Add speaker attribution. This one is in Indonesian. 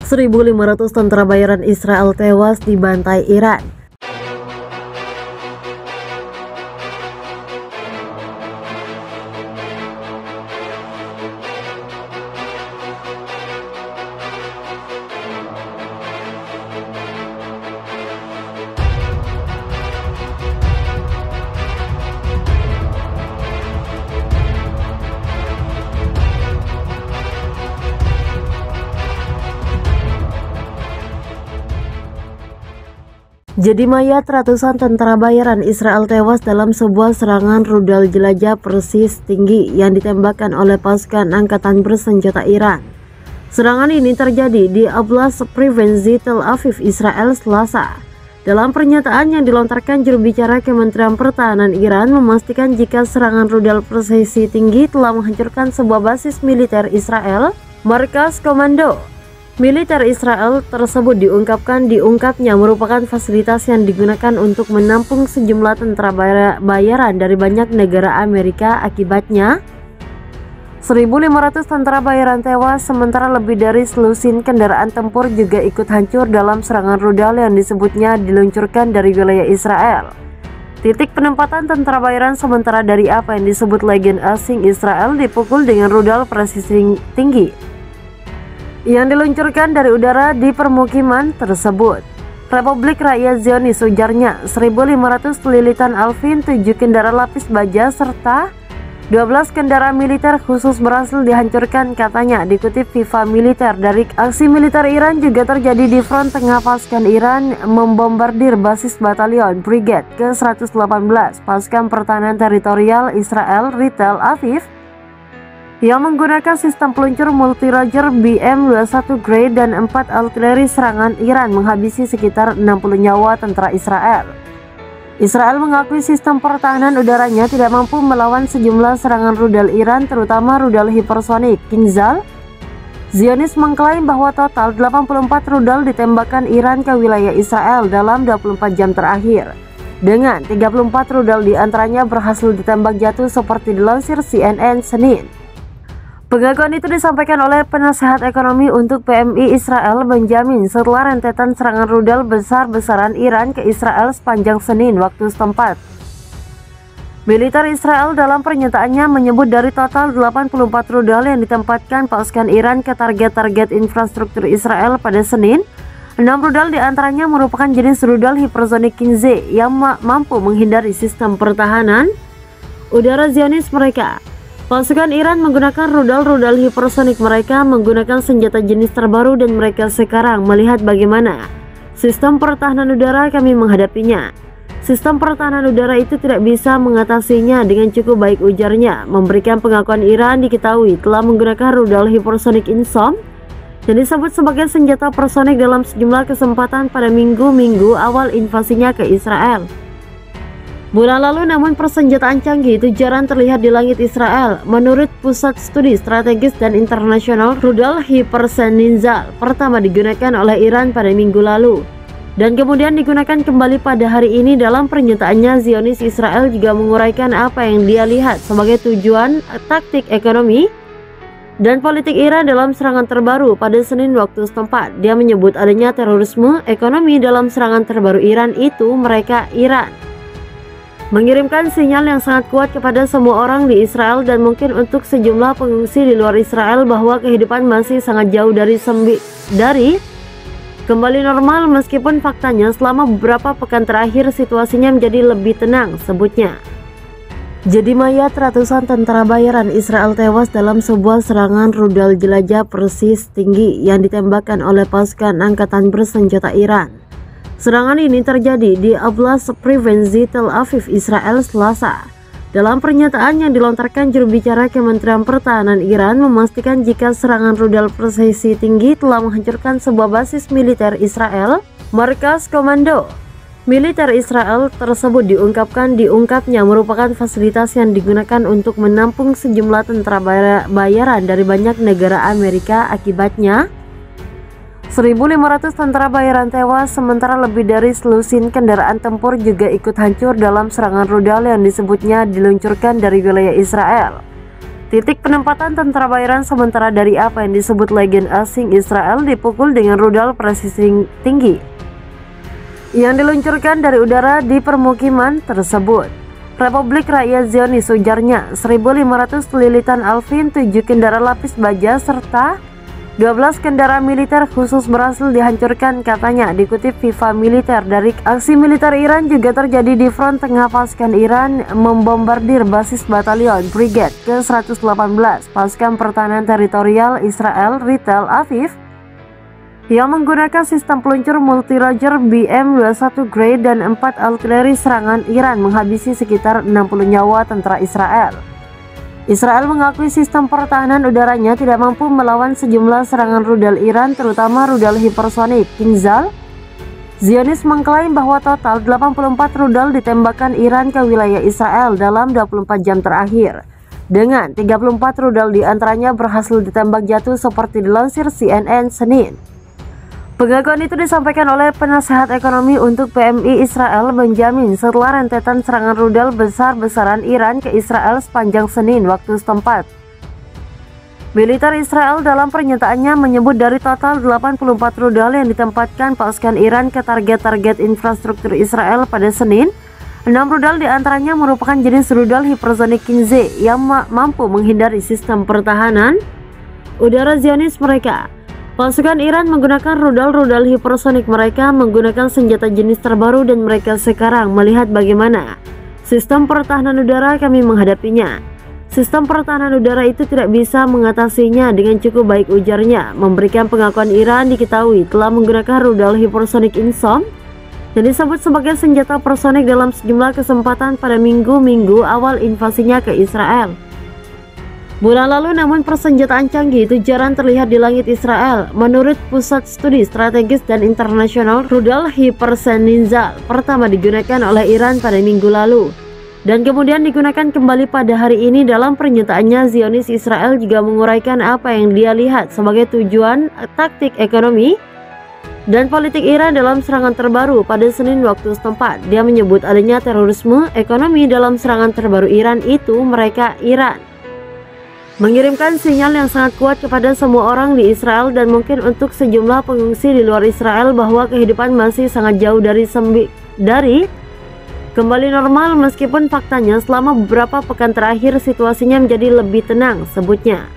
Speaker 1: 1.500 tentara bayaran Israel tewas dibantai Iran. Jadi mayat ratusan tentara bayaran Israel tewas dalam sebuah serangan rudal jelajah persis tinggi yang ditembakkan oleh pasukan angkatan bersenjata Iran. Serangan ini terjadi di Oblast Provinsi Tel Aviv, Israel, Selasa. Dalam pernyataan yang dilontarkan, juru bicara Kementerian Pertahanan Iran memastikan jika serangan rudal presisi tinggi telah menghancurkan sebuah basis militer Israel, markas komando militer Israel tersebut diungkapnya merupakan fasilitas yang digunakan untuk menampung sejumlah tentara bayaran dari banyak negara Amerika. Akibatnya 1.500 tentara bayaran tewas, sementara lebih dari selusin kendaraan tempur juga ikut hancur dalam serangan rudal yang disebutnya diluncurkan dari wilayah Israel. Titik penempatan tentara bayaran sementara dari apa yang disebut Legion Asing Israel dipukul dengan rudal presisi tinggi yang diluncurkan dari udara di permukiman tersebut. Republik Rakyat Zionis, ujarnya, 1.500 lilitan Alvin, 7 kendaraan lapis baja, serta 12 kendaraan militer khusus berhasil dihancurkan, katanya, dikutip Viva Militer. Dari aksi militer Iran juga terjadi di front tengah. Pasukan Iran membombardir basis batalion Brigade ke-118 pasukan pertahanan teritorial Israel di Tel Aviv yang menggunakan sistem peluncur multi-roger BM-21 Grey dan 4 artileri. Serangan Iran menghabisi sekitar 60 nyawa tentara Israel. Israel mengakui sistem pertahanan udaranya tidak mampu melawan sejumlah serangan rudal Iran, terutama rudal hipersonik Kinzhal. Zionis mengklaim bahwa total 84 rudal ditembakkan Iran ke wilayah Israel dalam 24 jam terakhir, dengan 34 rudal diantaranya berhasil ditembak jatuh, seperti dilansir CNN Senin. Pengakuan itu disampaikan oleh penasehat ekonomi untuk PMI Israel, Benjamin, setelah rentetan serangan rudal besar-besaran Iran ke Israel sepanjang Senin waktu setempat. Militer Israel dalam pernyataannya menyebut dari total 84 rudal yang ditempatkan pasukan Iran ke target-target infrastruktur Israel pada Senin, 6 rudal diantaranya merupakan jenis rudal hipersonik Kinzhal yang mampu menghindari sistem pertahanan udara Zionis mereka. Pasukan Iran menggunakan rudal-rudal hipersonik mereka menggunakan senjata jenis terbaru, dan mereka sekarang melihat bagaimana sistem pertahanan udara kami menghadapinya. Sistem pertahanan udara itu tidak bisa mengatasinya dengan cukup baik, ujarnya. Memberikan pengakuan Iran diketahui telah menggunakan rudal hipersonik Insom yang disebut sebagai senjata personik dalam sejumlah kesempatan pada minggu-minggu awal invasinya ke Israel. Bulan lalu, namun persenjataan canggih itu jarang terlihat di langit Israel. Menurut Pusat Studi Strategis dan Internasional, rudal hipersonik pertama digunakan oleh Iran pada minggu lalu dan kemudian digunakan kembali pada hari ini. Dalam pernyataannya, Zionis Israel juga menguraikan apa yang dia lihat sebagai tujuan taktik ekonomi dan politik Iran dalam serangan terbaru pada Senin waktu setempat. Dia menyebut adanya terorisme ekonomi dalam serangan terbaru Iran itu. Iran mengirimkan sinyal yang sangat kuat kepada semua orang di Israel dan mungkin untuk sejumlah pengungsi di luar Israel bahwa kehidupan masih sangat jauh dari kembali normal, meskipun faktanya selama beberapa pekan terakhir situasinya menjadi lebih tenang, sebutnya. Jadi mayat ratusan tentara bayaran Israel tewas dalam sebuah serangan rudal jelajah persis tinggi yang ditembakkan oleh pasukan angkatan bersenjata Iran. Serangan ini terjadi di Oblast Provinsi Tel Aviv, Israel, Selasa. Dalam pernyataan yang dilontarkan, juru bicara Kementerian Pertahanan Iran memastikan jika serangan rudal presisi tinggi telah menghancurkan sebuah basis militer Israel, markas komando militer Israel tersebut diungkapnya merupakan fasilitas yang digunakan untuk menampung sejumlah tentara bayaran dari banyak negara Amerika. Akibatnya 1.500 tentara bayaran tewas, sementara lebih dari selusin kendaraan tempur juga ikut hancur dalam serangan rudal yang disebutnya diluncurkan dari wilayah Israel. Titik penempatan tentara bayaran sementara dari apa yang disebut legen asing Israel dipukul dengan rudal presisi tinggi yang diluncurkan dari udara di permukiman tersebut. Republik Rakyat Zionis, ujarnya, 1.500 lilitan Alvin, 7 kendaraan lapis baja, serta 12 kendaraan militer khusus berhasil dihancurkan, katanya, dikutip FIFA Militer. Dari aksi militer Iran juga terjadi di front tengah pasukan Iran membombardir basis batalion Brigade ke-118 pasukan pertahanan teritorial Israel di Tel Aviv yang menggunakan sistem peluncur multi-roger BM-21 Grade dan 4 artileri serangan Iran menghabisi sekitar 60 nyawa tentara Israel. Israel mengakui sistem pertahanan udaranya tidak mampu melawan sejumlah serangan rudal Iran, terutama rudal hipersonik Kinzhal. Zionis mengklaim bahwa total 84 rudal ditembakkan Iran ke wilayah Israel dalam 24 jam terakhir, dengan 34 rudal diantaranya berhasil ditembak jatuh seperti dilansir CNN Senin. Pengakuan itu disampaikan oleh penasehat ekonomi untuk PMI Israel Benjamin setelah rentetan serangan rudal besar-besaran Iran ke Israel sepanjang Senin waktu setempat. Militer Israel dalam pernyataannya menyebut dari total 84 rudal yang ditempatkan pasukan Iran ke target-target infrastruktur Israel pada Senin, 6 rudal diantaranya merupakan jenis rudal hipersonik Kinzhal yang mampu menghindari sistem pertahanan udara Zionis mereka. Pasukan Iran menggunakan rudal-rudal hipersonik mereka menggunakan senjata jenis terbaru dan mereka sekarang melihat bagaimana sistem pertahanan udara kami menghadapinya. Sistem pertahanan udara itu tidak bisa mengatasinya dengan cukup baik, ujarnya. Memberikan pengakuan Iran diketahui telah menggunakan rudal hipersonik Insom yang disebut sebagai senjata personik dalam sejumlah kesempatan pada minggu-minggu awal invasinya ke Israel. Bulan lalu, namun persenjataan canggih itu jarang terlihat di langit Israel. Menurut Pusat Studi Strategis dan Internasional, rudal hipersonik pertama digunakan oleh Iran pada minggu lalu dan kemudian digunakan kembali pada hari ini. Dalam pernyataannya, Zionis Israel juga menguraikan apa yang dia lihat sebagai tujuan taktik ekonomi dan politik Iran dalam serangan terbaru pada Senin waktu setempat. Dia menyebut adanya terorisme ekonomi dalam serangan terbaru Iran itu. Iran mengirimkan sinyal yang sangat kuat kepada semua orang di Israel dan mungkin untuk sejumlah pengungsi di luar Israel bahwa kehidupan masih sangat jauh dari kembali normal, meskipun faktanya selama beberapa pekan terakhir situasinya menjadi lebih tenang, sebutnya.